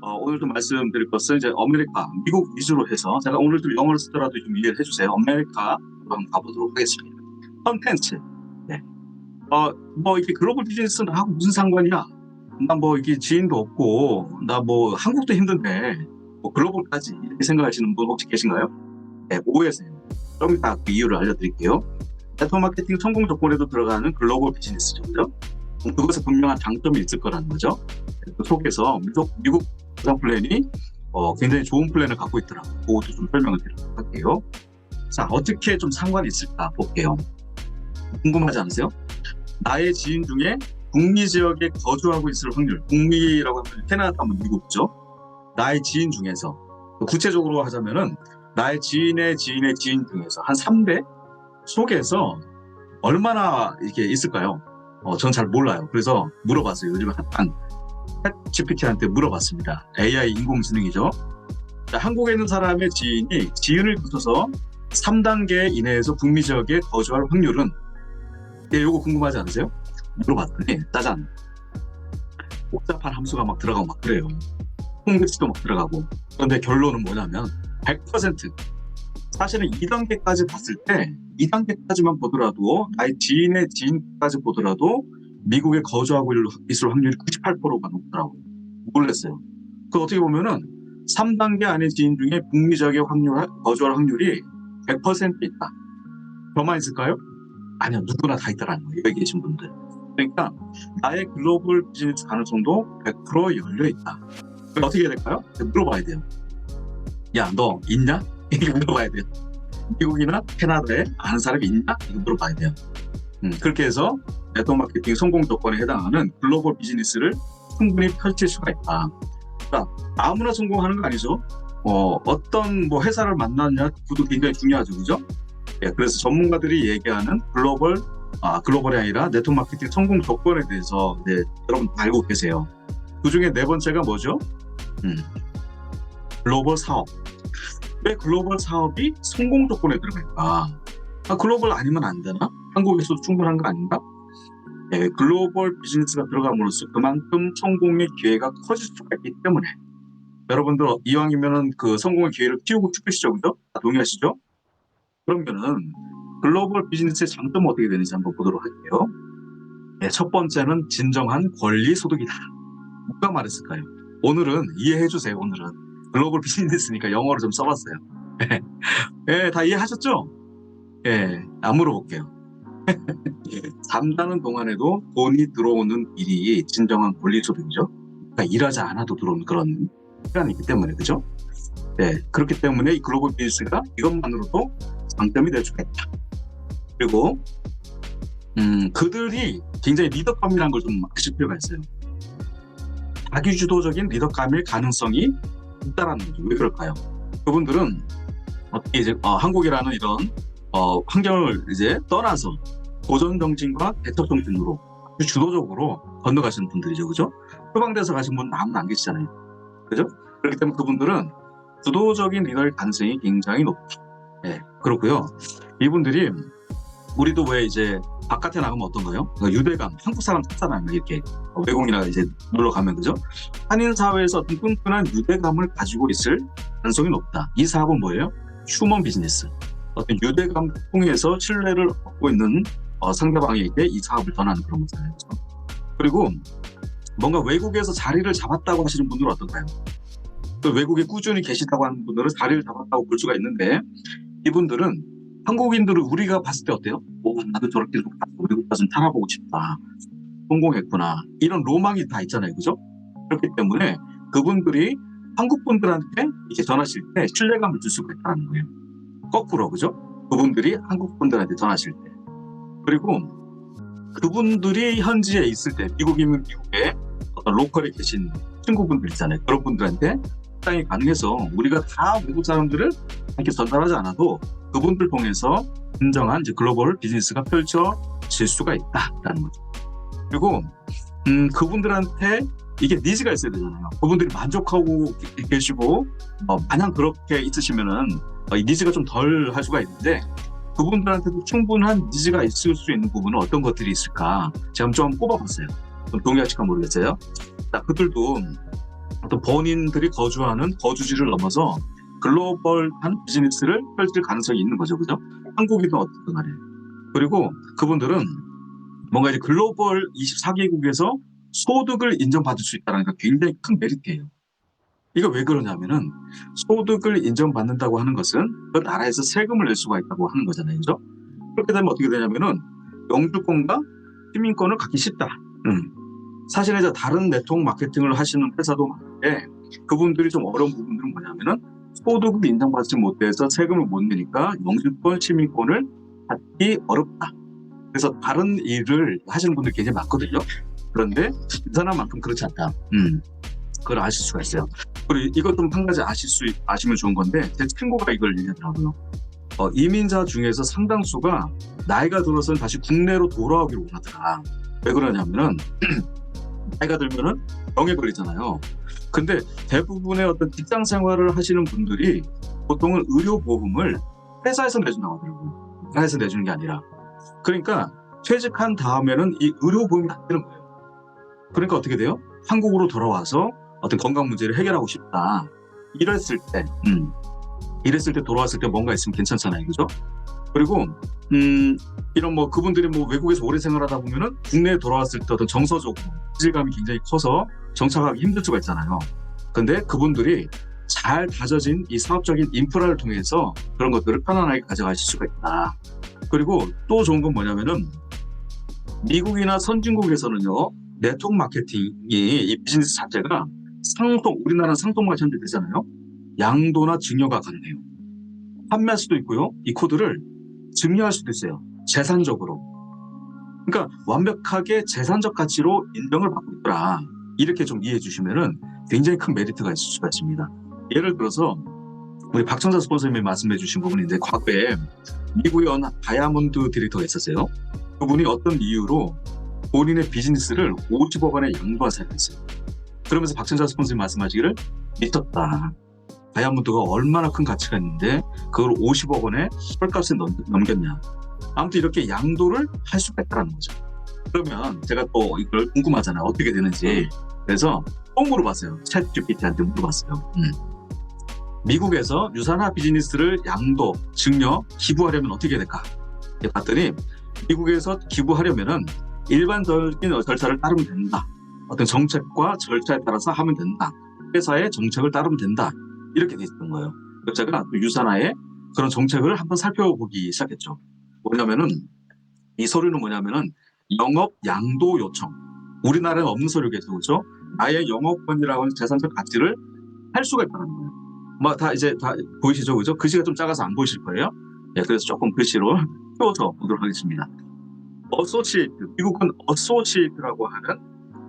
오늘도 말씀드릴 것은 이제 아메리카, 미국 위주로 해서 제가 오늘도 영어를 쓰더라도 좀 이해를 해주세요. 아메리카로 한번 가보도록 하겠습니다. 컨텐츠. 네. 이게 글로벌 비즈니스는 하고 무슨 상관이야? 나 뭐 이게 지인도 없고, 나 뭐 한국도 힘든데, 뭐 글로벌까지 이렇게 생각하시는 분 혹시 계신가요? 네, 오해세요. 좀 이따 그 이유를 알려드릴게요. 네트워크 마케팅 성공 조건에도 들어가는 글로벌 비즈니스죠. 그죠? 그것에 분명한 장점이 있을 거라는 거죠. 그 속에서 미국 부상 플랜이 굉장히 좋은 플랜을 갖고 있더라고요. 그것도 좀 설명을 드리도록 할게요. 자, 어떻게 좀 상관이 있을까 볼게요. 궁금하지 않으세요? 나의 지인 중에 북미 지역에 거주하고 있을 확률, 북미라고 하면 캐나다, 미국이죠. 나의 지인 중에서 구체적으로 하자면은 나의 지인의 지인의 지인 중에서 한 3배 속에서 얼마나 이렇게 있을까요? 전 잘 몰라요. 그래서 물어봤어요. 요즘 한 챗GPT한테 물어봤습니다. AI 인공지능이죠. 자, 한국에 있는 사람의 지인을 거쳐서 3단계 이내에서 북미 지역에 거주할 확률은 요거 궁금하지 않으세요? 물어봤더니 짜잔, 복잡한 함수가 막 들어가고 막 그래요. 통계치도 막 들어가고. 그런데 결론은 뭐냐면 100%. 사실은 2단계까지 봤을 때 2단계까지만 보더라도 나의 지인의 지인까지 보더라도 미국에 거주하고 있을 확률이 98%가 높더라고요. 놀랐어요. 그 어떻게 보면은 3단계 안의 지인 중에 북미 지역에 거주할 확률이 100% 있다. 저만 있을까요? 아니요. 누구나 다 있다라는 거예요. 여기 계신 분들. 그러니까 나의 글로벌 비즈니스 가능성도 100% 열려있다. 어떻게 해야 될까요? 물어봐야 돼요. 야, 너 있냐? 이거 물어봐야 돼요. 미국이나 캐나다에 아는 사람이 있냐? 이거 물어봐야 돼요. 그렇게 해서 네트워크 마케팅 성공 조건에 해당하는 글로벌 비즈니스를 충분히 펼칠 수가 있다. 그러니까 아무나 성공하는 거 아니죠. 어떤 회사를 만났냐, 그것도 굉장히 중요하죠, 그죠? 예, 그래서 전문가들이 얘기하는 글로벌이 아니라 네트워크 마케팅 성공 조건에 대해서 여러분 다 알고 계세요. 그 중에 네 번째가 뭐죠? 글로벌 사업. 왜 글로벌 사업이 성공 조건에 들어갈까? 글로벌 아니면 안 되나? 한국에서도 충분한 거 아닌가? 네, 글로벌 비즈니스가 들어감으로써 그만큼 성공의 기회가 커질 수가 있기 때문에 여러분들 이왕이면은 그 성공의 기회를 키우고 싶으시죠, 그죠? 동의하시죠? 그러면은 글로벌 비즈니스의 장점은 어떻게 되는지 한번 보도록 할게요. 네, 첫 번째는 진정한 권리 소득이다. 누가 말했을까요? 오늘은 이해해 주세요. 오늘은 글로벌 비즈니스니까 영어로 좀 써봤어요. 네, 다 이해하셨죠? 예, 안 물어볼게요. 잠자는 동안에도 돈이 들어오는 일이 진정한 권리 소득이죠. 그러니까 일하지 않아도 들어오는 그런 시간이기 때문에, 그죠? 네, 그렇기 때문에 이 글로벌 비즈니스가 이것만으로도 장점이 될 수가 있다. 그리고 그들이 굉장히 리더감이라는 걸 좀 아실 필요가 있어요. 자기주도적인 리더감일 가능성이 있다라는 거죠. 왜 그럴까요? 그분들은 어떻게 이제 한국이라는 이런 환경을 이제 떠나서 도전 정신과 대처 정신으로 주도적으로 건너가시는 분들이죠, 그죠? 표방돼서 가신 분은 아무도 안 계시잖아요, 그죠? 그렇기 때문에 그분들은 주도적인 리더의 가능성이 굉장히 높다. 네, 그렇고요. 이분들이 우리도 왜 이제 바깥에 나가면 어떤가요? 유대감, 한국 사람 찾잖아요, 이렇게 외국이나 이제 놀러 가면, 그죠? 한인 사회에서 어떤 끈끈한 유대감을 가지고 있을 가능성이 높다. 이 사업은 뭐예요? 휴먼 비즈니스. 어떤 유대감을 통해서 신뢰를 얻고 있는 상대방에게 이 사업을 전하는 그런 거잖아요. 그리고 뭔가 외국에서 자리를 잡았다고 하시는 분들은 어떤가요? 또 외국에 꾸준히 계시다고 하는 분들은 자리를 잡았다고 볼 수가 있는데, 이분들은 한국인들을 우리가 봤을 때 어때요? 나도 저렇게 외국 가서 살아보고 싶다. 성공했구나. 이런 로망이 다 있잖아요, 그죠? 그렇기 때문에 그분들이 한국 분들한테 이렇게 전하실 때 신뢰감을 줄 수가 있다는 거예요. 거꾸로, 그죠? 그분들이 한국 분들한테 전하실 때. 그리고 그분들이 현지에 있을 때, 미국이면 미국에 어떤 로컬에 계신 친구분들 있잖아요. 그런 분들한테 상당히 가능해서 우리가 다 외국 사람들을 이렇게 전달하지 않아도 그분들 통해서 진정한 이제 글로벌 비즈니스가 펼쳐질 수가 있다라는 거죠. 그리고 그분들한테 이게 니즈가 있어야 되잖아요. 그분들이 만족하고 계시고 마냥 그렇게 있으시면은 이 니즈가 좀 덜 할 수가 있는데, 그분들한테도 충분한 니즈가 있을 수 있는 부분은 어떤 것들이 있을까? 제가 좀 꼽아봤어요. 좀 동의하실까 모르겠어요. 자, 그들도 어떤 본인들이 거주하는 거주지를 넘어서 글로벌한 비즈니스를 펼칠 가능성이 있는 거죠. 그죠? 한국이든 어떻든 간에. 그리고 그분들은 뭔가 이제 글로벌 24개국에서 소득을 인정받을 수 있다는 게 굉장히 큰 메리트예요. 이거 왜 그러냐면은 소득을 인정받는다고 하는 것은 그 나라에서 세금을 낼 수가 있다고 하는 거잖아요. 그죠? 그렇게 되면 어떻게 되냐면은 영주권과 시민권을 갖기 쉽다. 사실 이제 다른 네트워크 마케팅을 하시는 회사도 많은데 그분들이 좀 어려운 부분들은 뭐냐면은 소득을 인정받지 못해서 세금을 못 내니까 영주권, 시민권을 받기 어렵다. 그래서 다른 일을 하시는 분들이 굉장히 많거든요. 그런데 이 사람만큼 그렇지 않다. 그걸 아실 수가 있어요. 그리고 이것 좀 한 가지 아시면 좋은 건데 제 친구가 이걸 얘기하더라고요. 이민자 중에서 상당수가 나이가 들어서는 다시 국내로 돌아오기를 원하더라. 왜 그러냐면은 나이가 들면은 병에 걸리잖아요. 근데 대부분의 어떤 직장 생활을 하시는 분들이 보통은 의료보험을 회사에서 내준다고 하더라고요. 회사에서 내주는 게 아니라. 그러니까 퇴직한 다음에는 이 의료보험이 안 되는 거예요. 그러니까 어떻게 돼요? 한국으로 돌아와서 어떤 건강 문제를 해결하고 싶다. 이랬을 때 돌아왔을 때 뭔가 있으면 괜찮잖아요. 그죠? 그리고, 이런 뭐 그분들이 뭐 외국에서 오래 생활하다 보면은 국내에 돌아왔을 때 어떤 정서적으로 기질감이 굉장히 커서 정착하기 힘들 수가 있잖아요. 근데 그분들이 잘 다져진 이 사업적인 인프라를 통해서 그런 것들을 편안하게 가져가실 수가 있다. 그리고 또 좋은 건 뭐냐면은 미국이나 선진국에서는요, 네트워크 마케팅이 이 비즈니스 자체가 우리나라는 상속만 현재 되잖아요. 양도나 증여가 가능해요. 판매할 수도 있고요. 이 코드를 증여할 수도 있어요. 재산적으로. 그러니까 완벽하게 재산적 가치로 인정을 받고 있더라. 이렇게 좀 이해해 주시면은 굉장히 큰 메리트가 있을 수가 있습니다. 예를 들어서 우리 박천자 스폰서님이 말씀해 주신 부분인데 과거에 미국의 어느 다이아몬드 디렉터가 있었어요. 그분이 어떤 이유로 본인의 비즈니스를 50억 원에 양도한 사람이 있어요. 그러면서 박천자 스폰서님이 말씀하시기를 미쳤다. 다이아몬드가 얼마나 큰 가치가 있는데 그걸 50억 원에 헐값에 넘겼냐. 아무튼 이렇게 양도를 할 수가 있다는 거죠. 그러면 제가 또 이걸 궁금하잖아요. 어떻게 되는지. 그래서 또 물어봤어요. 챗GPT한테 물어봤어요. 미국에서 유산화 비즈니스를 양도, 증여, 기부하려면 어떻게 해야 될까? 봤더니 미국에서 기부하려면은 일반적인 절차를 따르면 된다. 어떤 정책과 절차에 따라서 하면 된다. 회사의 정책을 따르면 된다. 이렇게 돼 있던 거예요. 그래서 제가 유산화의 그런 정책을 한번 살펴보기 시작했죠. 뭐냐면은 이 서류는 뭐냐면은 영업 양도 요청. 우리나라에 없는 서류겠죠, 그렇죠? 나의 영업권이라고 하는 재산적 가치를 할 수가 있다는 거예요. 뭐 다 이제 다 보이시죠, 그죠? 글씨가 좀 작아서 안 보이실 거예요. 네, 그래서 조금 글씨로 키워서 보도록 하겠습니다. 어소시에이트, 미국은 어소시에이트라고 하는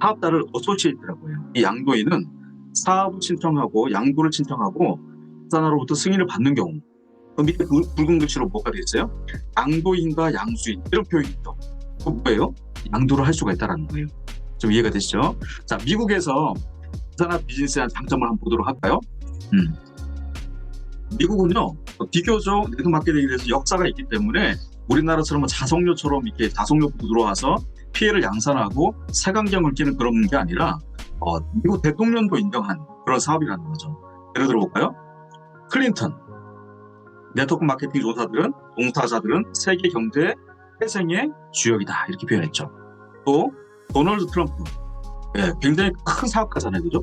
사업자를 어소시에이트라고 해요. 이 양도인은 사업을 신청하고 양도를 신청하고 회사로부터 승인을 받는 경우 그 밑에 붉은 글씨로 뭐가 되어 있어요? 양도인과 양수인 이런 표현이 있죠. 그 뭐예요? 양도를 할 수가 있다는 거예요. 좀 이해가 되시죠? 자, 미국에서 유산화 비즈니스에 대한 장점을 한번 보도록 할까요? 미국은요, 비교적 네트워크 마케팅에 대해서 역사가 있기 때문에 우리나라처럼 자석료처럼 이렇게 자석료부터 들어와서 피해를 양산하고 색안경을 끼는 그런 게 아니라 미국 대통령도 인정한 그런 사업이라는 거죠. 예를 들어볼까요? 클린턴, 네트워크 마케팅 종사자들은 세계 경제 회생의 주역이다 이렇게 표현했죠. 또 도널드 트럼프, 굉장히 큰 사업가잖아요, 그죠?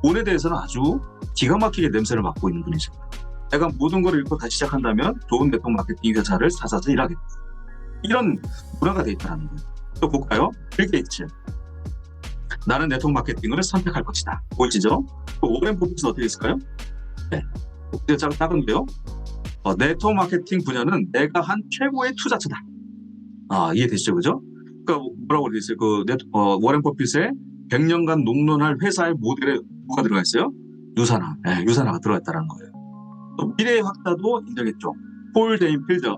돈에 대해서는 아주 기가 막히게 냄새를 맡고 있는 분이죠. 내가 모든 걸 잃고 다시 시작한다면 좋은 네트워크 마케팅 회사를 찾아서 일하겠다. 이런 문화가 돼 있다는 거예요. 또 볼까요? 빌 게이츠. 나는 네트워크 마케팅을 선택할 것이다. 보이시죠? 또 워렌 버핏은 어떻게 했을까요? 네. 작은데요. 네트워크 마케팅 분야는 내가 한 최고의 투자처다. 이해되시죠? 그죠? 그러니까 뭐라고 되어 있어요? 워렌 버핏의 100년간 농론할 회사의 모델에 뭐가 들어가 있어요? 유산화. 네, 유산화가 들어가 있다는 거예요. 또 미래의 확자도 인정했죠. 폴 데인필더.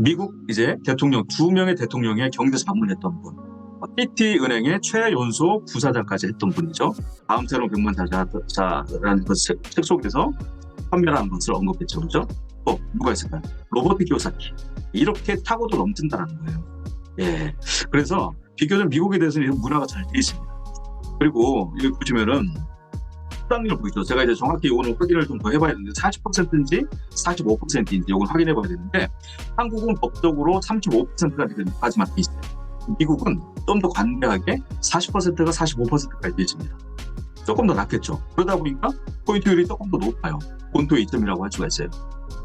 미국 이제 대통령 2명의 대통령의 경제 자문했던 분. TT은행의 최연소 부사장까지 했던 분이죠. 다음 새로운 백만자라는 책 속에서 판매라는 것을 언급했죠. 그렇죠? 또 누가 있을까요? 로버트 키오사키. 이렇게 타고도 넘친다는 거예요. 예. 그래서 비교적 미국에 대해서는 이런 문화가 잘 돼 있습니다. 그리고 여기 보시면은 수당률 보이죠? 제가 이제 정확히 이거는 확인을 좀 더 해봐야 되는데 40%인지 45%인지 이걸 확인해 봐야 되는데 한국은 법적으로 35%까지만 돼 있어요. 미국은 좀 더 관대하게 40%가 45%까지 돼 있습니다. 조금 더 낮겠죠. 그러다 보니까 포인트율이 조금 더 높아요. 본토의 이점이라고 할 수가 있어요.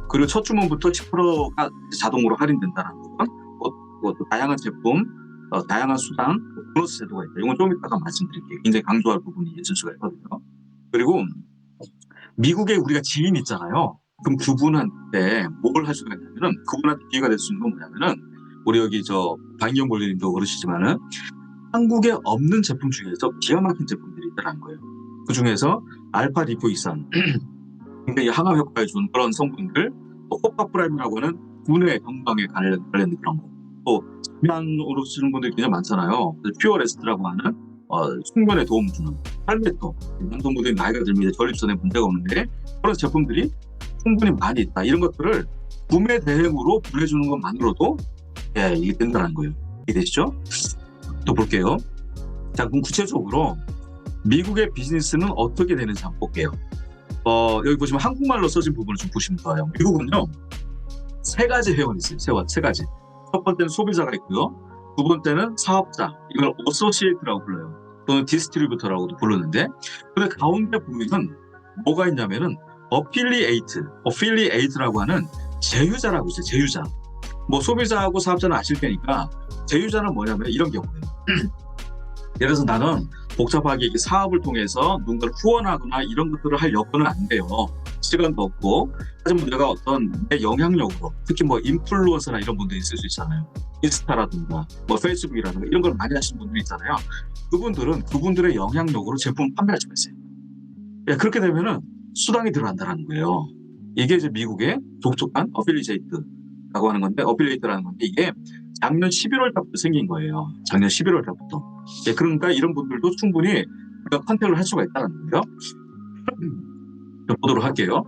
그리고 첫 주문부터 10%가 자동으로 할인된다는 건 또 다양한 제품, 다양한 수당, 보너스 제도가 있다. 이건 좀 이따가 말씀드릴게요. 굉장히 강조할 부분이 있을 수가 있거든요. 그리고 미국에 우리가 지인 있잖아요. 그럼 그분한테 뭘 할 수가 있냐면은 그분한테 기회가 될 수 있는 건 뭐냐면은 우리 여기 박인경 본부님도 그러시지만은 한국에 없는 제품 중에서 기가 막힌 제품들이 있다는 거예요. 그 중에서 알파 리포이산, 굉장히 항암 효과를 준 그런 성분들, 또 호파프라임이라고 하는 두뇌 건강에 관련된 그런 거, 또 잠yan으로 쓰는 분들이 굉장히 많잖아요. 퓨어레스트라고 하는 숙면에 도움 주는 팔메토, 남성분들이 나이가 들면 이제 전립선에 문제가 오는데 그런 제품들이 충분히 많이 있다. 이런 것들을 구매 대행으로 보내주는 것만으로도 이게 된다는 거예요. 이해되시죠? 또 볼게요. 자, 그럼 구체적으로 미국의 비즈니스는 어떻게 되는지 한번 볼게요. 여기 보시면 한국말로 써진 부분을 좀 보시면 좋아요. 미국은요, 세 가지 회원이 있어요. 세 가지. 첫 번째는 소비자가 있고요. 두 번째는 사업자. 이걸 어소시에이트라고 불러요. 또는 디스트리뷰터라고도 부르는데, 근데 가운데 보면은 뭐가 있냐면은 어필리에이트라고 하는 제휴자라고 있어요. 제휴자. 뭐 소비자하고 사업자는 아실 테니까 제휴자는 뭐냐면 이런 경우예요. 예를 들어서 나는 복잡하게 사업을 통해서 누군가를 후원하거나 이런 것들을 할 여건은 안 돼요. 시간도 없고. 하지만 내가 어떤 내 영향력으로, 특히 뭐 인플루언서나 이런 분들이 있을 수 있잖아요. 인스타라든가 뭐 페이스북이라든가 이런 걸 많이 하시는 분들이 있잖아요. 그분들은 그분들의 영향력으로 제품을 판매할 수가 있어요. 그렇게 되면은 수당이 들어간다는 거예요. 이게 이제 미국의 독특한 어필리에이트라고 하는 건데, 어필리에이트라는 건데 이게 작년 11월 달부터 생긴 거예요. 작년 11월 달부터. 그러니까 이런 분들도 충분히 우리가 컨택을 할 수가 있다는 거예요. 보도록 할게요.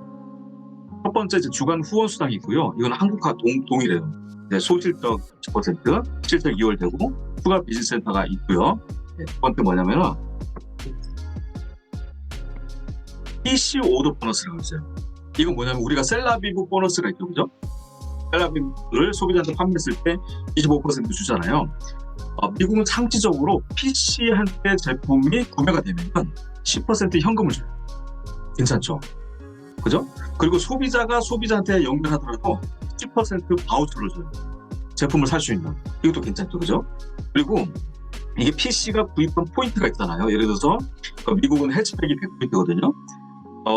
첫 번째 주간 후원 수당이 있고요. 이건 한국과 동일해요. 소실적 10%, 실적 2월 되고 추가 비즈니스 센터가 있고요. 두 번째 뭐냐면은 PC 오더 보너스라고 있어요. 이건 뭐냐면 우리가 셀라비브 보너스가 있죠, 그죠? 셀라비브를 소비자한테 판매했을 때 25% 주잖아요. 미국은 상시적으로 PC한테 제품이 구매가 되면 10% 현금을 줘요. 괜찮죠? 그죠? 그리고 소비자가 소비자한테 연결하더라도 10% 바우처를 줘요. 제품을 살 수 있는. 이것도 괜찮죠? 그죠? 그리고 이게 PC가 구입한 포인트가 있잖아요. 예를 들어서 미국은 헬스팩이 100포인트거든요.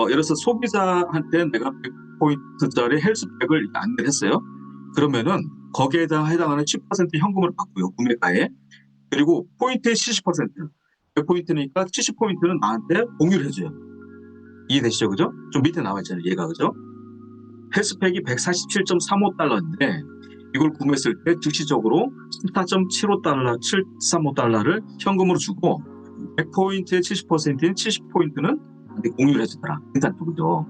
예를 들어서 소비자한테 내가 100포인트짜리 헬스팩을 안내를 했어요. 그러면은 거기에 해당하는 10% 현금을 받고요. 구매가에. 그리고 포인트의 70%. 100포인트니까 70포인트는 나한테 공유를 해줘요. 이해되시죠? 그죠? 좀 밑에 나와 있잖아요. 얘가, 그죠? 헬스팩이 147.35달러인데 이걸 구매했을 때 즉시적으로 14.75달러, 735달러를 현금으로 주고 100포인트의 70%인 70포인트는 공유를 해주더라. 괜찮죠? 그죠?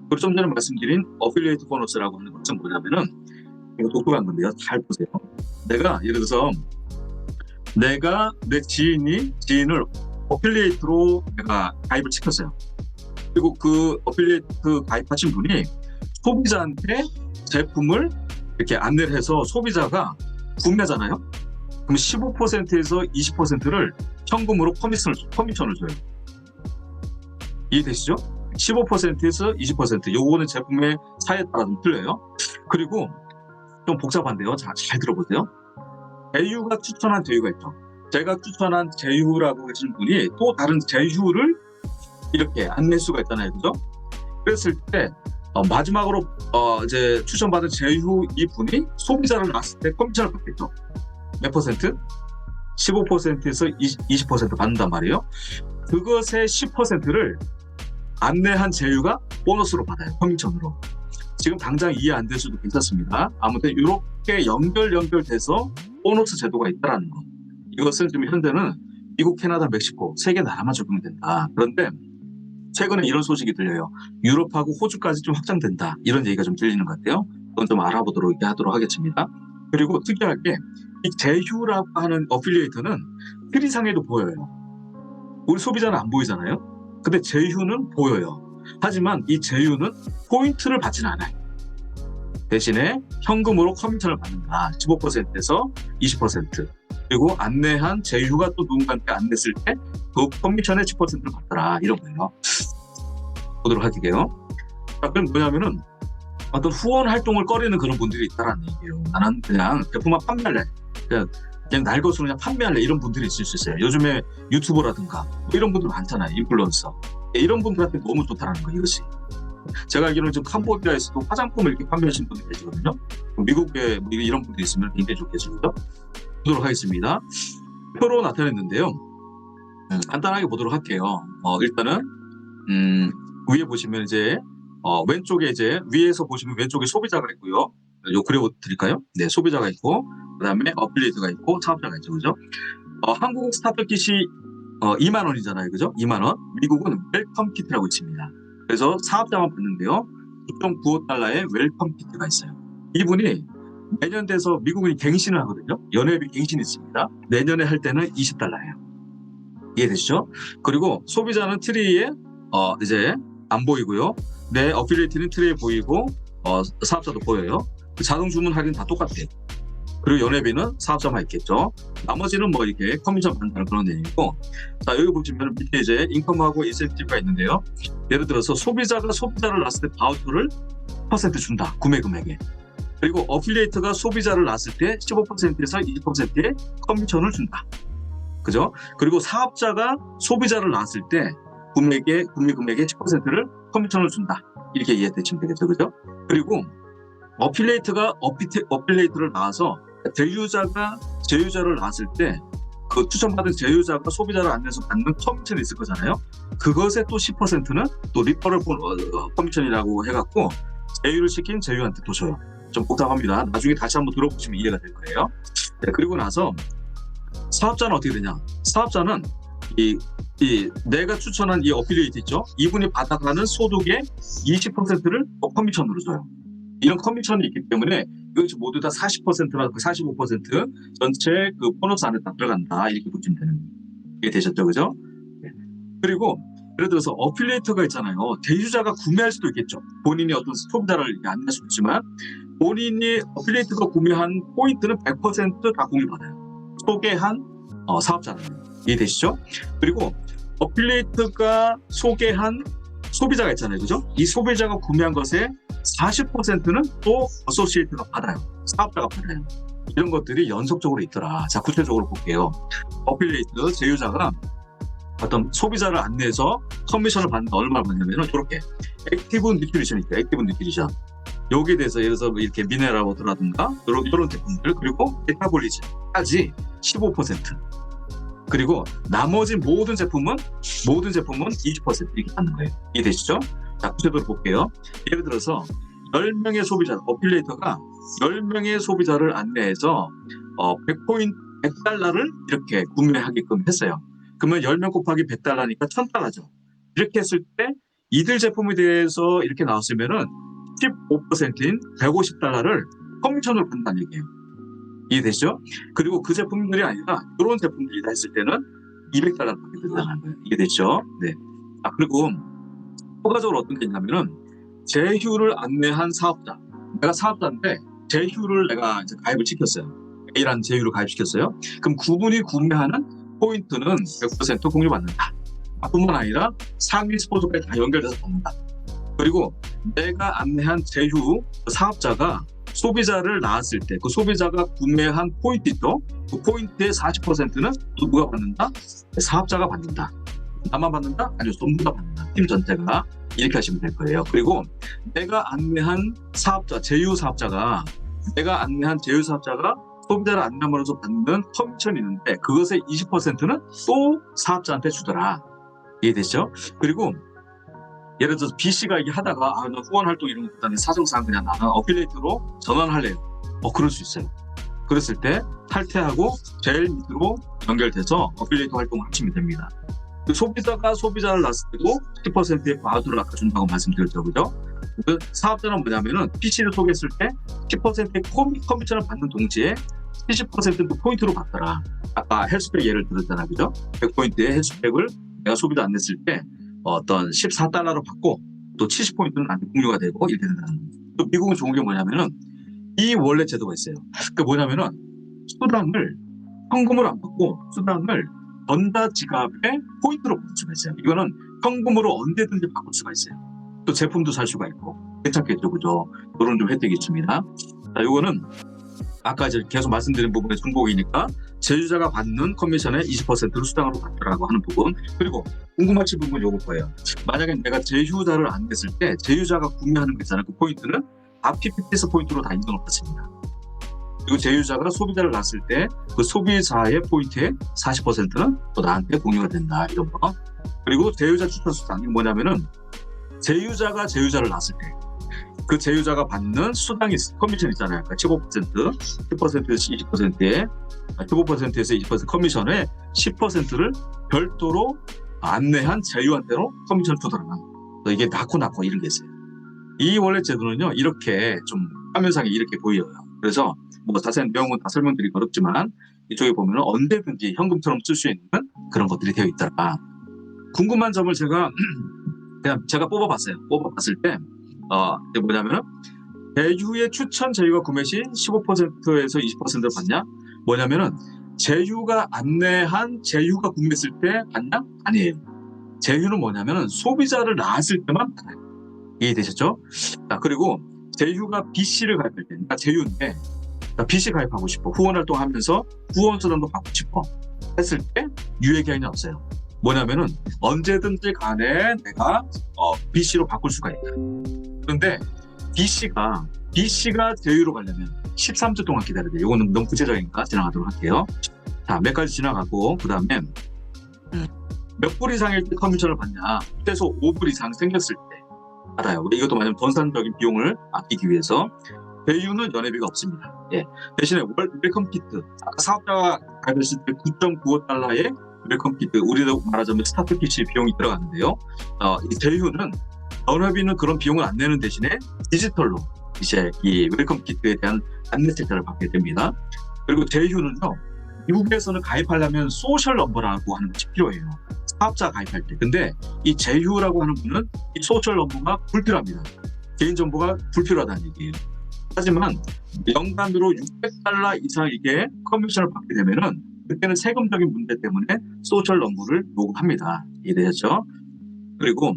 그리고 좀 전에 말씀드린 어필리에이트 보너스라고 하는 것은 뭐냐면은 이거 독특한 건데요. 잘 보세요. 내가 예를 들어서 내가 내 지인을 어필리에이트로 내가 가입을 시켰어요. 그리고 그 어필리에이트 가입하신 분이 소비자한테 제품을 이렇게 안내를 해서 소비자가 구매하잖아요. 그럼 15%에서 20%를 현금으로 커미션을 줘요. 이해되시죠? 15%에서 20%. 요거는 제품의 사이에 따라 좀 틀려요. 그리고 좀 복잡한데요. 잘 들어보세요. 제휴가 추천한 제휴가 있죠. 제가 추천한 제휴라고 하시는 분이 또 다른 제휴를 이렇게 안낼 수가 있잖아요. 그죠? 그랬을 때 마지막으로 이제 추천받은 제휴 이분이 소비자를 낳았을 때 커미션을 받겠죠. 몇 퍼센트? 15%에서 20% 받는단 말이에요. 그것의 10%를 안내한 제휴가 보너스로 받아요. 커미션으로. 지금 당장 이해 안 될 수도 괜찮습니다. 아무튼 이렇게 연결돼서 보너스 제도가 있다는 거. 이것은 지금 현재는 미국, 캐나다, 멕시코 세 개 나라만 적용이 된다. 그런데 최근에 이런 소식이 들려요. 유럽하고 호주까지 좀 확장된다. 이런 얘기가 좀 들리는 것 같아요. 그건 좀 알아보도록 하도록 하겠습니다. 그리고 특이하게 이 제휴라고 하는 어필리에이터는 트리상에도 보여요. 우리 소비자는 안 보이잖아요. 근데 제휴는 보여요. 하지만 이 제휴는 포인트를 받지는 않아요. 대신에 현금으로 커미션을 받는다. 15%에서 20%. 그리고 안내한 제휴가 또 누군가한테 안냈을 때 그 커미션의 10%를 받더라. 이런 거예요. 보도록 할게요. 자, 그럼 뭐냐면은 어떤 후원 활동을 꺼리는 그런 분들이 있다라는 얘기예요. 나는 그냥 제품만 판매할래. 그냥 날 것으로 그냥 판매할래. 이런 분들이 있을 수 있어요. 요즘에 유튜버라든가 뭐 이런 분들 많잖아요. 인플루언서. 이런 분들한테 너무 좋다라는 거예요. 이것이. 제가 알기로는 지금 캄보디아에서도 화장품을 이렇게 판매하시는 분들이 계시거든요. 미국에 뭐 이런 분들이 있으면 굉장히 좋겠죠. 보도록 하겠습니다. 표로 나타냈는데요. 간단하게 보도록 할게요. 일단은 위에 보시면 이제 왼쪽에 이제 위에서 보시면 왼쪽에 소비자가 있고요. 요 그려 드릴까요? 네, 소비자가 있고 그다음에 어필리에이트가 있고 사업자가 있죠, 그죠? 한국은 스타트업 킷이 2만 원이잖아요, 그죠? 2만 원. 미국은 웰컴 키트라고 있습니다. 그래서 사업자만 받는데요. 2.95달러의 웰컴 키트가 있어요. 이분이 내년 돼서 미국이 갱신을 하거든요. 연회비 갱신이 있습니다. 내년에 할 때는 20달러예요. 이해되시죠? 그리고 소비자는 트리에 이제 안 보이고요. 내 어필리에이트는 트리에 보이고 사업자도 보여요. 자동 주문 할인 다 똑같아요. 그리고 연회비는 사업자만 있겠죠. 나머지는 뭐 이렇게 커미션 받는 그런 내용이고, 자 여기 보시면 밑에 이제 인컴하고 인센티브가 있는데요. 예를 들어서 소비자를 낳았을 때 바우처를 10% 준다. 구매 금액에. 그리고 어필리에이트가 소비자를 낳았을 때 15%에서 20%의 커미션을 준다. 그죠? 그리고 사업자가 소비자를 낳았을 때 구매 금액의 10%를 커미션을 준다. 이렇게 이해되시면 되겠죠. 그죠? 그리고 어필리에이트가 어필리에이트를 낳아서 제휴자를 낳았을 때 그 추천받은 제휴자가 소비자를 안내해서 받는 커미션이 있을 거잖아요. 그것의 또 10%는 또 리퍼럴 커미션이라고 해갖고 제휴를 시킨 제휴한테 또 줘요. 좀 복잡합니다. 나중에 다시 한번 들어보시면 이해가 될 거예요. 네, 그리고 나서 사업자는 어떻게 되냐? 사업자는 이 내가 추천한 이 어필리에이트 있죠? 이분이 받아가는 소득의 20%를 커미션으로 줘요. 이런 커미션이 있기 때문에 이것이 모두 다 40%나 45% 전체 그 보너스 안에 다 들어간다. 이렇게 보시면 되는 거예요. 이게 되셨죠, 그죠? 네. 그리고 예를 들어서 어필리에이터가 있잖아요. 제휴자가 구매할 수도 있겠죠. 본인이 어떤 소비자를 안낼 수도 있지만 본인이 어필리에이터가 구매한 포인트는 100%다 공유받아요. 소개한 사업자는. 이해되시죠? 그리고 어필리에이터가 소개한 소비자가 있잖아요. 그죠? 이 소비자가 구매한 것에 40%는 또 어소시에이트가 받아요. 사업자가 받아요. 이런 것들이 연속적으로 있더라. 자, 구체적으로 볼게요. 어필리에이트 제휴자가 어떤 소비자를 안내해서 커미션을 받는다. 얼마나 받냐면은 저렇게 액티브 뉴트리션 있죠. 액티브 뉴트리션. 여기에 대해서 예를 들어서 이렇게 미네랄 워터라든가 이런 제품들 그리고 메타볼리즘까지 15%. 그리고 나머지 모든 제품은 20% 이렇게 받는 거예요. 이해되시죠? 자, 구체적으로 볼게요. 예를 들어서 10명의 소비자, 어필리에이터가 10명의 소비자를 안내해서 100달러를 이렇게 구매하게끔 했어요. 그러면 10명 곱하기 100달러니까 1000달러죠. 이렇게 했을 때 이들 제품에 대해서 이렇게 나왔으면은 15%인 150달러를 커미션으로 받는다는 얘기예요. 이해되시죠? 그리고 그 제품들이 아니라 이런 제품들이다 했을 때는 200달러 받게 된다는 거예요. 이해되시죠? 네. 그리고 추가적으로 어떤 게 있냐면은 제휴를 안내한 사업자. 내가 사업자인데 제휴를 내가 이제 가입을 시켰어요. A라는 제휴를 가입시켰어요. 그럼 그분이 구매하는 포인트는 100% 공유받는다. 뿐만 아니라 상위 스포츠까지 다 연결돼서 받는다. 그리고 내가 안내한 제휴 사업자가 소비자를 낳았을 때 그 소비자가 구매한 포인트 있죠? 그 포인트의 40%는 누가 받는다? 사업자가 받는다. 나만 받는다? 아니요, 전부 다 받는다. 팀 전체가. 이렇게 하시면 될 거예요. 그리고 내가 안내한 사업자, 제휴 사업자가 소비자를 안내함으로써 받는 커미션이 있는데 그것의 20%는 또 사업자한테 주더라. 이해되시죠? 그리고 예를 들어서 B씨가 이게 하다가 나 후원 활동 이런 것보다는 사정상 그냥 나는 어필리에이트로 전환할래요. 그럴 수 있어요. 그랬을 때 탈퇴하고 제일 밑으로 연결돼서 어필리에이트 활동을 하시면 됩니다. 소비자가 소비자를 낳았을 때도 10%의 바우처를 아까 준다고 말씀드렸죠. 그죠? 그 사업자는 뭐냐면은 PC를 소개했을 때 10%의 커미션을 받는 동시에 70%도 포인트로 받더라. 아까 헬스팩 예를 들었잖아요. 그죠? 100포인트의 헬스팩을 내가 소비도 안 냈을 때 어떤 14달러로 받고 또 70포인트는 나한테 공유가 되고 이렇게 된다는 거예요. 또 미국은 좋은 게 뭐냐면은 이 원래 제도가 있어요. 그게 뭐냐면은 수당을 현금으로 안 받고 수당을 전자지갑에 포인트로 받을 수가 있어요. 이거는 현금으로 언제든지 바꿀 수가 있어요. 또 제품도 살 수가 있고 괜찮겠죠, 그죠? 그런 좀 혜택이 있습니다. 자, 이거는 아까 이제 계속 말씀드린 부분의 중복이니까 제휴자가 받는 커미션의 20%를 수당으로 받더라고 하는 부분. 그리고 궁금하신 부분 요거 거예요. 만약에 내가 제휴자를 안 냈을 때 제휴자가 구매하는 거 있잖아요. 그 포인트는 다 PPS 포인트로 다 인정을 받습니다. 그리고 제휴자가 소비자를 낳았을 때 그 소비자의 포인트의 40%는 또 나한테 공유가 된다, 이런 거. 그리고 제휴자 추천 수당이 뭐냐면은 제휴자가 제휴자를 낳았을 때 그 제휴자가 받는 수당이 커미션 있잖아요. 그러니까 15%, 10%에서 20%에 15%에서 20% 커미션의 10%를 별도로 안내한 제휴한테로 커미션 주더라. 이게 낳고 이런 게 있어요. 이 원래 제도는요, 이렇게 좀 화면상에 이렇게 보여요. 그래서 뭐 자세한 내용은 다 설명드리기 어렵지만 이쪽에 보면 언제든지 현금처럼 쓸 수 있는 그런 것들이 되어 있더라. 궁금한 점을 제가 그냥 제가 뽑아봤어요. 뽑아봤을 때 이게 뭐냐면은 제휴의 추천 제휴가 구매 시 15%에서 20%를 받냐? 뭐냐면은 제휴가 안내한 제휴가 구매했을 때 받냐? 아니에요. 제휴는 뭐냐면은 소비자를 낳았을 때만 받아요. 이해되셨죠? 자, 그리고 제휴가 BC를 가입할 때, 그러니까 제휴인데 BC 가입하고 싶어, 후원 활동하면서 후원 수당도 받고 싶어 했을 때 유예 기한이 없어요. 뭐냐면은 언제든지 간에 내가 BC로 바꿀 수가 있다. 그런데 BC가 제휴로 가려면 13주 동안 기다려야 돼요. 이거는 너무 구체적이니까 지나가도록 할게요. 자, 몇 가지 지나가고 그 다음에 몇 불 이상일 때 커미션을 받냐? 최소 5불 이상 생겼을 때 받아요. 이것도 만약 번산적인 비용을 아끼기 위해서. 제휴는 연회비가 없습니다. 예. 대신에 웰컴 키트, 아까 사업자가 가입했을 때 9.95달러의 웰컴 키트, 우리도 말하자면 스타트 PC 비용이 들어가는데요. 이 제휴는 연회비는 그런 비용을 안 내는 대신에 디지털로 이제 이 웰컴 키트에 대한 안내 혜택을 받게 됩니다. 그리고 제휴는요, 미국에서는 가입하려면 소셜 넘버라고 하는 것이 필요해요. 사업자 가입할 때. 근데 이 제휴라고 하는 분은 이 소셜 넘버가 불필요합니다. 개인정보가 불필요하다는 얘기예요. 하지만 연간으로 600달러 이상 이게 커미션을 받게 되면은 그때는 세금적인 문제 때문에 소셜 넘버를 요구합니다. 이해되셨죠? 그리고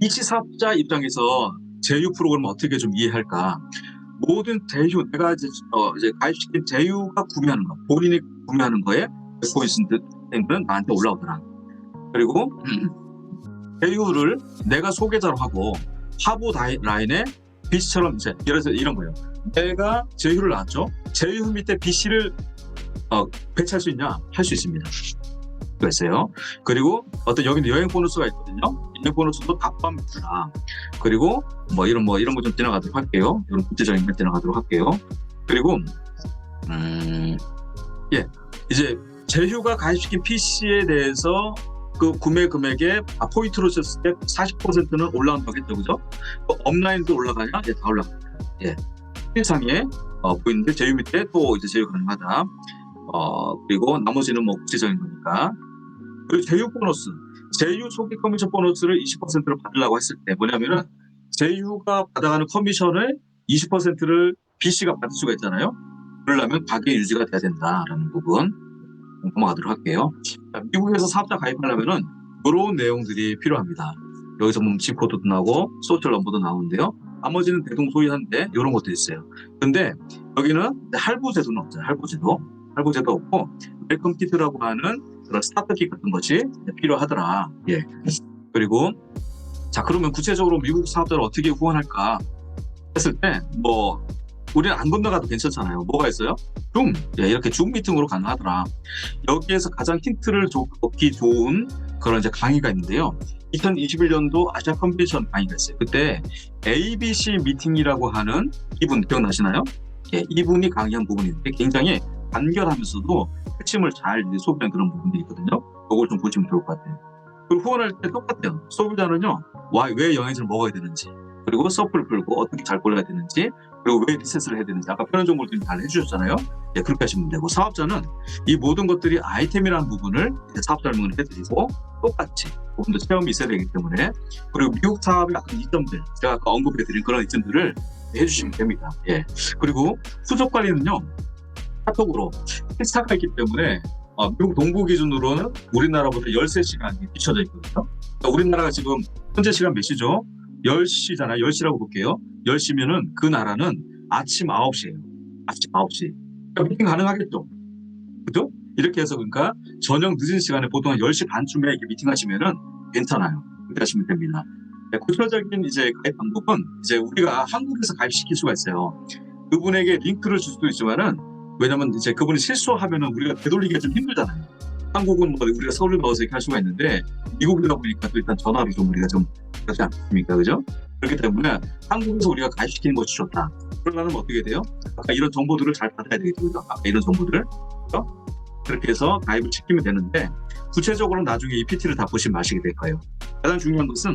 이시 사업자 입장에서 제휴 프로그램을 어떻게 좀 이해할까? 모든 제휴, 내가 이제 가입시킨 제휴가 구매하는 거, 본인이 구매하는 거에 100%는 나한테 올라오더라. 그리고 제휴를 내가 소개자로 하고 하부 라인에 BC처럼 이제 예를 들어서 이런 거예요. 내가 제휴를 낳았죠. 제휴 밑에 BC를 배치할 수 있냐? 할 수 있습니다. 그랬어요. 그리고 어떤 여기는 여행 보너스가 있거든요. 여행 보너스도 답방입니다. 그리고 이런 거 좀 지나가도록 할게요. 이런 구체적인 걸 지나가도록 할게요. 그리고 이제 제휴가 가입시킨 PC에 대해서 그 구매 금액에 포인트로 썼을 때 40%는 올라간다겠죠, 그죠? 업라인도 올라가냐? 예, 다 올라갑니다. 예, 상에 보이는데 제휴 밑에 또 이제 제휴 가능하다. 그리고 나머지는 구체적인 거니까. 그리고 제휴 보너스, 제휴 초기 커미션 보너스를 20%를 받으려고 했을 때 뭐냐면은 제휴가 받아가는 커미션의 20%를 BC가 받을 수가 있잖아요. 그러려면 가계 유지가 돼야 된다라는 부분 넘어가도록 할게요. 자, 미국에서 사업자 가입하려면은 이런 내용들이 필요합니다. 여기서 보면 G코드도 나오고 소셜 넘버도 나오는데요. 나머지는 대동소이한데 이런 것도 있어요. 근데 여기는 할부 제도는 없어요. 할부 제도 없고 웰컴 키트라고 하는 그런 스타트 킷 같은 것이 필요하더라. 예. 그리고 자, 그러면 구체적으로 미국 사업자를 어떻게 후원할까 했을 때 우리는 안 건너가도 괜찮잖아요. 뭐가 있어요? 줌. 예, 이렇게 줌 미팅으로 가능하더라. 여기에서 가장 힌트를 얻기 좋은 그런 이제 강의가 있는데요. 2021년도 아시아 컨벤션 강의가 있어요. 그때 ABC 미팅이라고 하는 이분 기억나시나요? 예, 이분이 강의한 부분인데 굉장히 간결하면서도 핵심을 잘 소개한 그런 부분들이 있거든요. 그걸 좀 보시면 좋을 것 같아요. 그리고 후원할 때 똑같아요. 소비자는요, 왜 영양제를 먹어야 되는지, 그리고 서플을 풀고 어떻게 잘 골라야 되는지, 그리고 왜 리셋을 해야 되는지 아까 표현 정보를 잘 해주셨잖아요. 예, 그렇게 하시면 되고 사업자는 이 모든 것들이 아이템이라는 부분을 이제 사업 설명을 해드리고 똑같이 조금 더 체험이 있어야 되기 때문에 그리고 미국 사업의 어떤 이점들 제가 아까 언급해드린 그런 이점들을 해주시면 됩니다. 예. 그리고 후속 관리는요 카톡으로 시차가 있기 때문에 미국 동부 기준으로는 우리나라보다 13시간이 뒤쳐져 있거든요. 그러니까 우리나라가 지금 현재 시간 몇 시죠? 10시잖아요. 10시라고 볼게요. 10시면은 그 나라는 아침 9시예요. 아침 9시. 그러니까 미팅 가능하겠죠? 그죠? 이렇게 해서 그러니까 저녁 늦은 시간에 보통 한 10시 반쯤에 이렇게 미팅 하시면은 괜찮아요. 그렇게 하시면 됩니다. 네, 구체적인 이제 가입 방법은 이제 우리가 한국에서 가입시킬 수가 있어요. 그분에게 링크를 줄 수도 있지만은 왜냐면 이제 그분이 실수하면은 우리가 되돌리기가 좀 힘들잖아요. 한국은 뭐 우리가 서울을 넣어서 이렇게 할 수가 있는데 미국이다 보니까 또 일단 전화로 좀 우리가 좀 그렇지 않습니까? 그죠? 그렇기 때문에 한국에서 우리가 가입시키는 것이 좋다. 그러려면 어떻게 돼요? 아까 이런 정보들을 잘 받아야 되겠죠. 아까 이런 정보들을. 그렇죠? 그렇게 해서 가입을 시키면 되는데 구체적으로는 나중에 이 PT를 다 보시면 아시게 될 거예요. 가장 중요한 것은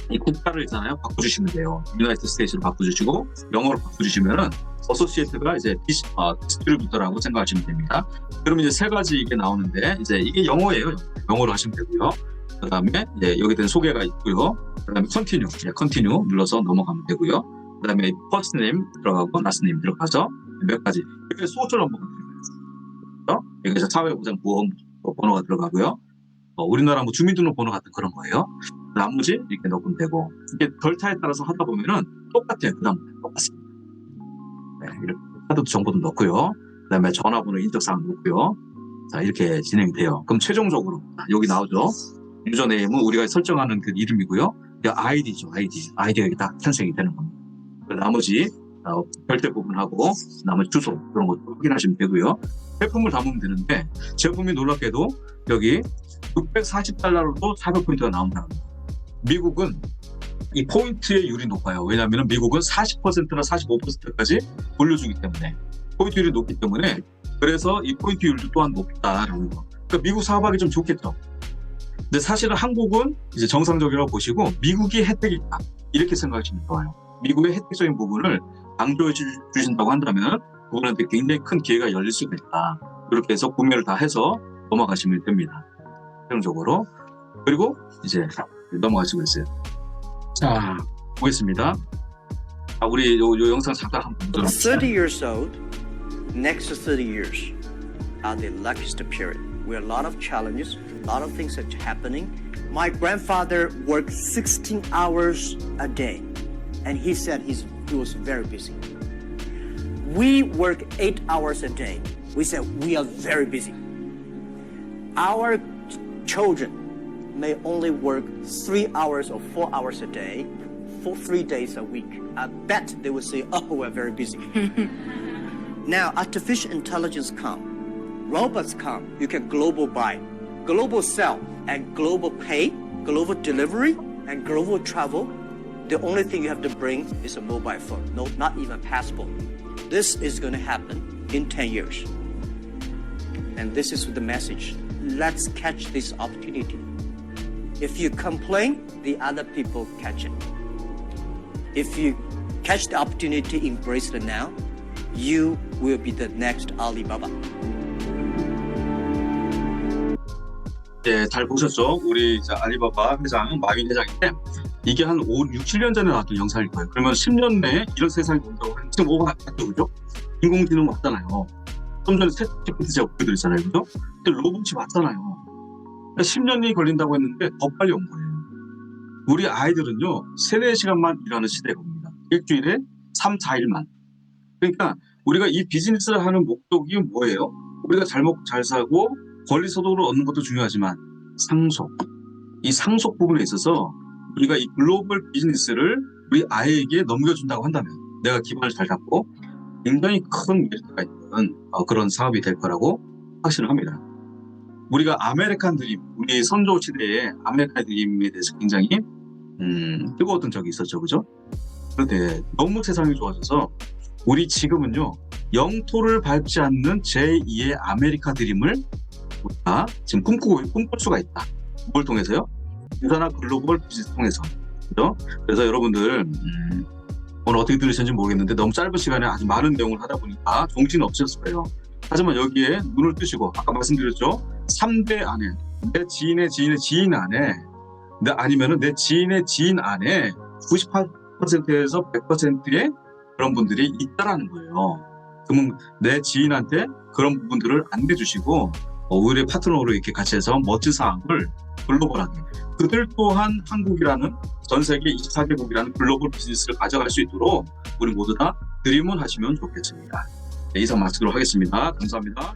이 국가를 있잖아요. 바꿔주시면 돼요. 유나이티드 스테이츠로 바꿔주시고 영어로 바꿔주시면은 어소시에이트가 이제 디스트리뷰터라고 생각하시면 됩니다. 그러면 이제 세 가지 이게 나오는데 이제 이게 영어예요. 영어로 하시면 되고요. 그다음에 이제 여기 된 소개가 있고요. 그다음에 컨티뉴 눌러서 넘어가면 되고요. 그다음에 퍼스트 네임 들어가고 라스트 네임 들어가서 몇 가지 이렇게 소셜 넘버가 들어가요. 여기서 사회보장보험 번호가 들어가고요. 우리나라 뭐 주민등록번호 같은 그런 거예요. 나머지 이렇게 넣으면 되고 이게 절차에 따라서 하다 보면은 똑같아요. 그다음 똑같습니다. 네, 이렇게 카드 정보도 넣고요. 그다음에 전화번호 인적사항 넣고요. 자 이렇게 진행이 돼요. 그럼 최종적으로 여기 나오죠. 유저네임은 우리가 설정하는 그 이름이고요. 아이디죠. 아이디가 이렇게 딱 탄생이 되는 겁니다. 나머지 별대 부분하고 나머지 주소 그런 것도 확인하시면 되고요. 제품을 담으면 되는데 제품이 놀랍게도 여기 $640로도 400포인트가 나온다는 거예요. 미국은 이 포인트의 율이 높아요. 왜냐하면 미국은 40%나 45%까지 올려주기 때문에 포인트율이 높기 때문에 그래서 이 포인트율도 또한 높다라는 거. 그러니까 미국 사업하기 좀 좋겠죠. 근데 사실은 한국은 이제 정상적이라고 보시고 미국이 혜택이 있다 이렇게 생각하시면 좋아요. 미국의 혜택적인 부분을 강조해 주신다고 한다면 그분한테 굉장히 큰 기회가 열릴 수가 있다. 이렇게 해서 구매를 다 해서 넘어가시면 됩니다. 최종적으로. 그리고 이제 넘어가시고 있어요. 자, 보겠습니다. 우리 요 영상 잠깐 한번 보도록 합시다. 30 years old, next 30 years are the luckiest period. We have a lot of challenges, a lot of things are happening. My grandfather worked 16 hours a day, and he said he was very busy. We work 8 hours a day. We said we are very busy. Our children may only work 3 hours or 4 hours a day for 3 days a week. I bet they will say, oh, we're very busy. Now, artificial intelligence come, robots come, you can global buy, global sell, and global pay, global delivery, and global travel. The only thing you have to bring is a mobile phone, no, not even passport. This is going to happen in 10 years. And this is the message. Let's catch this opportunity. If you complain, the other people catch it. If you catch the opportunity, embrace it now, you will be the next Alibaba. 네, 잘 보셨죠? 우리 알리바바 회장, 마윈 회장인데 이게 한 6, 7년 전에 나왔던 영상일 거예요. 그러면 10년 내에 이런 세상이 온다고 하면 지금 뭐가 왔죠, 그죠? 인공지능 왔잖아요. 좀 전에 챗GPT 제가 보여드렸잖아요, 그죠? 근데 로봇이 왔잖아요. 10년이 걸린다고 했는데 더 빨리 온 거예요. 우리 아이들은요 3-4시간만 일하는 시대가 옵니다. 일주일에 3, 4일만. 그러니까 우리가 이 비즈니스를 하는 목적이 뭐예요? 우리가 잘 먹고 잘 사고 권리 소득을 얻는 것도 중요하지만 상속, 이 상속 부분에 있어서 우리가 이 글로벌 비즈니스를 우리 아이에게 넘겨준다고 한다면 내가 기반을 잘 잡고 굉장히 큰 메리트가 있는 그런 사업이 될 거라고 확신을 합니다. 우리가 아메리칸 드림, 우리 선조 시대의 아메리칸 드림에 대해서 굉장히 뜨거웠던 적이 있었죠, 그죠? 그런데 너무 세상이 좋아져서 우리 지금은요 영토를 밟지 않는 제2의 아메리카 드림을 우리가 지금 꿈꿀 수가 있다. 뭘 통해서요? 유산화 글로벌 비즈니스 통해서. 그죠? 그래서 여러분들 오늘 어떻게 들으셨는지 모르겠는데 너무 짧은 시간에 아주 많은 내용을 하다 보니까 정신이 없으셨을 거예요. 하지만 여기에 눈을 뜨시고 아까 말씀드렸죠. 3대 안에 내 지인의 지인의 지인 안에 아니면은 내 지인의 지인 안에 98%에서 100%의 그런 분들이 있다라는 거예요. 그러면 내 지인한테 그런 부분들을 안내주시고 오히려 파트너로 이렇게 같이 해서 멋진 사업을 글로벌하게 그들 또한 한국이라는 전 세계 24개국이라는 글로벌 비즈니스를 가져갈 수 있도록 우리 모두 다 드림을 하시면 좋겠습니다. 네, 이상 마치도록 하겠습니다. 감사합니다.